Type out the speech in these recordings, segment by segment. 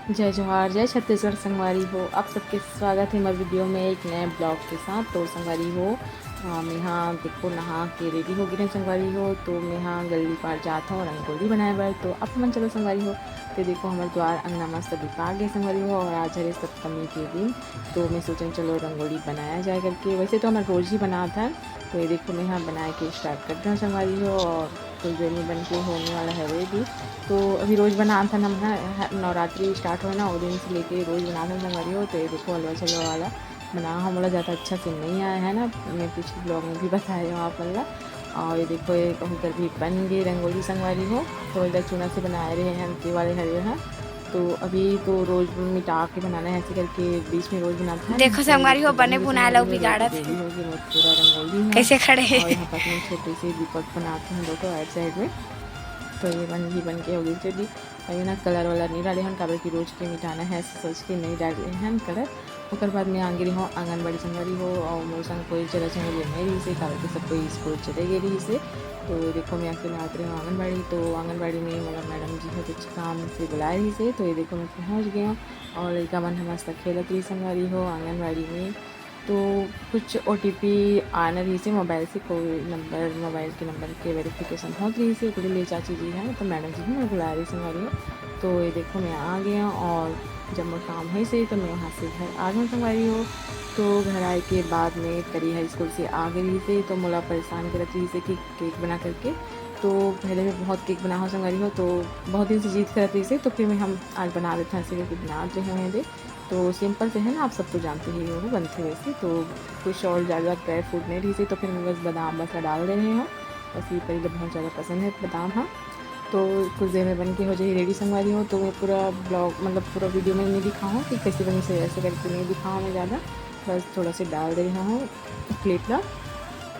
जय जोहार, जय छत्तीसगढ़ संगवारी हो। आप सबके स्वागत है हमारे वीडियो में एक नए ब्लॉग के साथ। तो संगवारी हो मैं यहाँ देखो नहा के रेडी हो गई संगवारी हो। तो मैं यहाँ गली पार जाता हूँ रंगोली बनाए बार। तो अब मन चलो संगवारी हो। तो देखो हमारे द्वार अंगना मस्त दिखा गए संगवारी हो। और आज है सप्तमी के दिन तो मैं सोचें चलो रंगोली बनाया जाए करके। वैसे तो हमारा रोज़ ही बना था। तो ये देखो मैं यहाँ बना के स्टार्ट करता हूँ संगवारी हो। और कुछ देर में बन के होने वाला है वे भी। तो अभी रोज़ बना था ना, नवरात्रि स्टार्ट हो ना वो दिन से लेके रोज़ बना था संगवारी हो। तो ये देखो हलवा छलवा वाला बना हमारा ज़्यादा अच्छा से नहीं आया है ना, मैं पिछले ब्लॉग में भी बताया हूँ आप वाला। और ये देखो ये कहूँ भी बन गई रंगोली संगवारी हो। तो इधर चूना से बनाए रहे हैं हल्के वाले हरे हैं। तो अभी तो रोज़ मिटा के बनाना है ऐसे करके, बीच में रोज़ बनाते हैं। देखो संगवारी हो बने बुना लो बिगाड़त होगी बहुत पूरा रंगोली कैसे खड़े हैं। और यहाँ पास में छोटे से दीपक बनाते हैं देखो राइट साइड में। तो ये बन के होगी रेडी। और ये ना कलर वाला नहीं डाले हैं काबर की रोज के मिटाना है सोच के नहीं डाले हैं कलर। उसके बाद मैं आगे रही हूँ आंगनबाड़ी संगवारी हो। और मौसम कोई चला चले ले रही से काबर के सब कोई स्कूल चले गए रही से। तो देखो मैं आके आते रही हूँ आंगनबाड़ी। तो आंगनबाड़ी में मतलब मैडम जी है कुछ काम से बुला रही से। तो ये देखो मैं पहुँच गई हूँ और लड़का मन हमारे खेलत रही संगवारी हो आंगनबाड़ी में। तो कुछ OTP आना रही से मोबाइल से, कोई नंबर मोबाइल के नंबर के वेरिफिकेशन हो रही से कोई ले चाची जी हैं तो मैडम जी भी मैं बुला रही संगवारी हो। तो ये देखो मैं आ गया और जब मैं काम है से तो मैं वहाँ से घर आ गई संगवारी हो। तो घर आए के बाद में करी हाई स्कूल से आ गई थे। तो मोला परेशान करती रही से कि केक बना करके। तो पहले मैं बहुत केक बना हो संगवारी हो। तो बहुत दिन से जीत करती से तो फिर मैं हम आज बना देते हैं ऐसे करके बना रहे हैं दे। तो सिंपल से है ना, आप सब तो जानते ही हो बनते वैसे। तो कुछ और ज़्यादा ड्राई फ्रूट नहीं रही थी तो फिर मैं बस बादाम बस डाल दे रहे हैं। बस ये पहले बहुत ज़्यादा पसंद है बादाम। हाँ तो कुछ देर में बन के हो जाए रेडी संगवारी हो। तो मैं पूरा ब्लॉग मतलब पूरा वीडियो में नहीं दिखाऊँ कि कैसे बनी से ऐसे करके नहीं दिखाऊँ मैं ज़्यादा, बस थोड़ा सा डाल दे रहा हूँ प्लेट ला।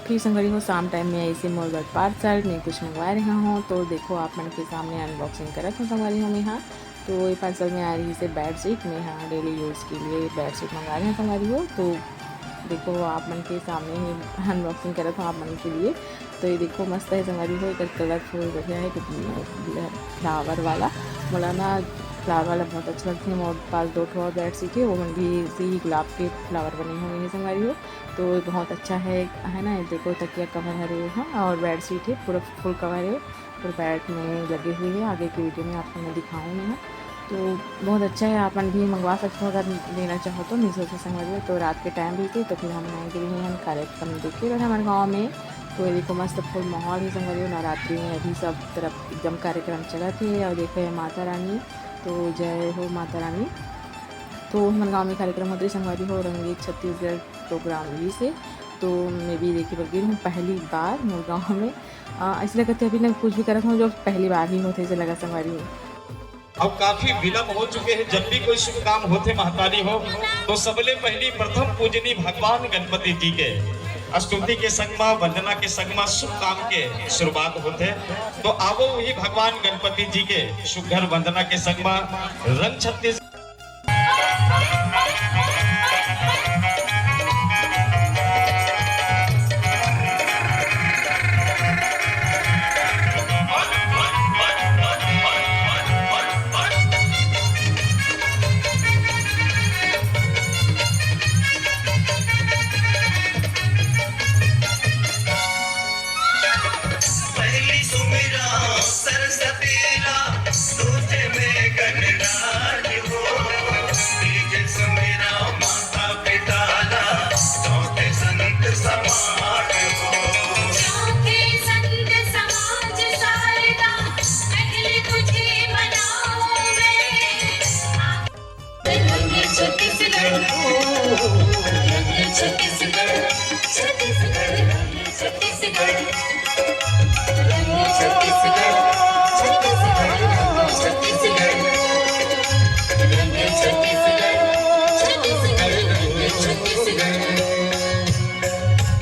फिर संगवारी हो शाम टाइम में ऐसे मोबाइल पार्सल में कुछ मंगवा रहा हूँ। तो देखो आप मन के सामने अनबॉक्सिंग करा था संगवारी हूँ मैं यहाँ। तो ये पार्सल में आ रही से बेड शीट में यहाँ डेली यूज़ के लिए बेड शीट मंगा रहे हैं संगवारी हो। तो देखो आप मन के सामने ही अनबॉक्सिंग करा था आप मन के लिए। तो ये देखो मस्त है संगवारी हो, एक कलरफुल बढ़िया है फ्लावर वाला बोला ना, फ्लावर वाला बहुत अच्छा लगती है। मोर पास 2 और बेड शीट है वो मन भी इसी ही गुलाब के फ्लावर बने हुए हैं संगवारी हो। तो बहुत अच्छा है ना। देखो तकिया कवर है हाँ और बेड शीट है पूरा फुल कवर है पूरा बेड में लगे हुए हैं। आगे की वीडियो में आपको मैं दिखाऊँगी ना। तो बहुत अच्छा है, आप भी मंगवा सकते हो अगर लेना चाहो तो मीशो से संगवारी। तो रात के टाइम भी थी तो फिर हम आएंगे हम कार्यक्रम देखे रहे हमारे गाँव में। तो ये देखो मस्त फुल माहौल ही संगवारी हो। नवरात्रि में अभी सब तरफ एकदम कार्यक्रम चला थे। और देखो है माता रानी, तो जय हो माता रानी। तो हमारे गाँव में कार्यक्रम होते संगवारी हो रंगीत छत्तीसगढ़ प्रोग्राम भी से। तो मैं भी देखी बल्कि हूँ पहली बार मोर गाँव में ऐसे लगते अभी ना कुछ भी करत हूँ जो पहली बार ही होते ऐसे लगा संगवारी हो। अब काफी विलम्ब हो चुके हैं। जब भी कोई शुभ काम होते महतारी हो तो सबले पहली प्रथम पूजनी भगवान गणपति जी के स्तुति के संगमा वंदना के संगमा शुभ काम के शुरुआत होते। तो आवो वही भगवान गणपति जी के सुघर वंदना के संगमा रंग छत्तीस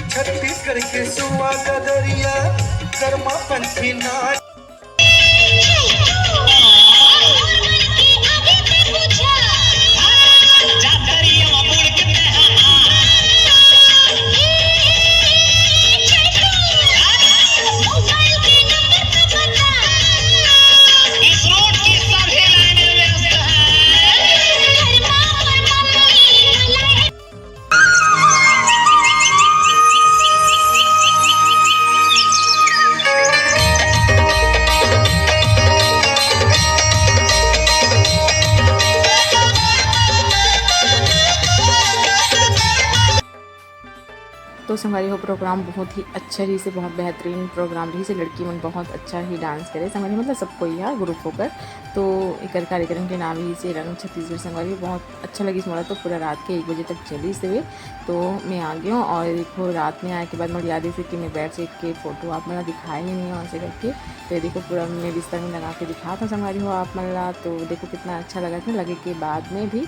छत्तीसगढ़ के सुआ गदरिया कर्मा पंथी नाच संगवारी हो प्रोग्राम बहुत ही अच्छा रही से, बहुत बेहतरीन प्रोग्राम रही से। लड़की मन बहुत अच्छा ही डांस करे संगवारी, मतलब सबको यहाँ ग्रुप होकर। तो एक कार्यक्रम के नाम ही से रंग छत्तीसगढ़ संगवारी, बहुत अच्छा लगी मोला। तो पूरा रात के 1 बजे तक चली से। तो मैं आ गई हूँ और देखो रात में आए के बाद मुझे याद है कि मैं बैठ सेट के फ़ोटो आप मेरा दिखाए ही नहीं वहाँ से करके। तो ये देखो पूरा मैं बिस्तर में लगा के दिखा था संगवारी हो आप मला। तो देखो कितना अच्छा लगा था, लगे के बाद में भी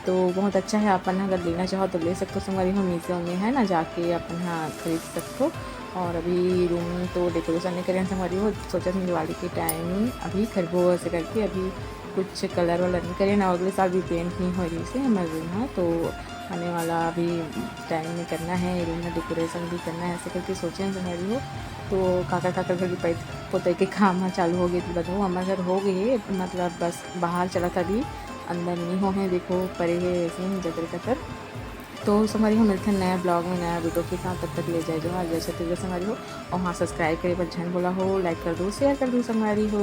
तो बहुत अच्छा है। अपन अगर लेना चाहो तो ले सकते हो संगवारी हो, मीशो में है ना, जाके अपन हाँ खरीद सकते हो। और अभी रूम तो डेकोरेशन नहीं करें संगवारी हो, सोचा था दिवाली के टाइम अभी खरबो ऐसे करके अभी कुछ कलर वालर नहीं करें ना, अगले साल भी पेंट नहीं हो रही से हमारे रूम है। तो आने वाला अभी टाइम में करना है, रूम में डेकोरेशन भी करना है ऐसे करके सोचे हैं संगवारी हो। तो काका काका घर की पोते के काम चालू हो गए थे, बताओ हमारे घर हो गए, मतलब बस बाहर चला था अभी, अंदर नहीं हो है। देखो परे है ऐसे जतर कतर। तो संगवारी हो मिलते हैं नया ब्लॉग में नया वीडियो के साथ, तब तक ले जाए जो हर जैसे संगवारी हो। और हाँ सब्सक्राइब करे पर झन बोला हो, लाइक कर दो, शेयर कर दो संगवारी हो।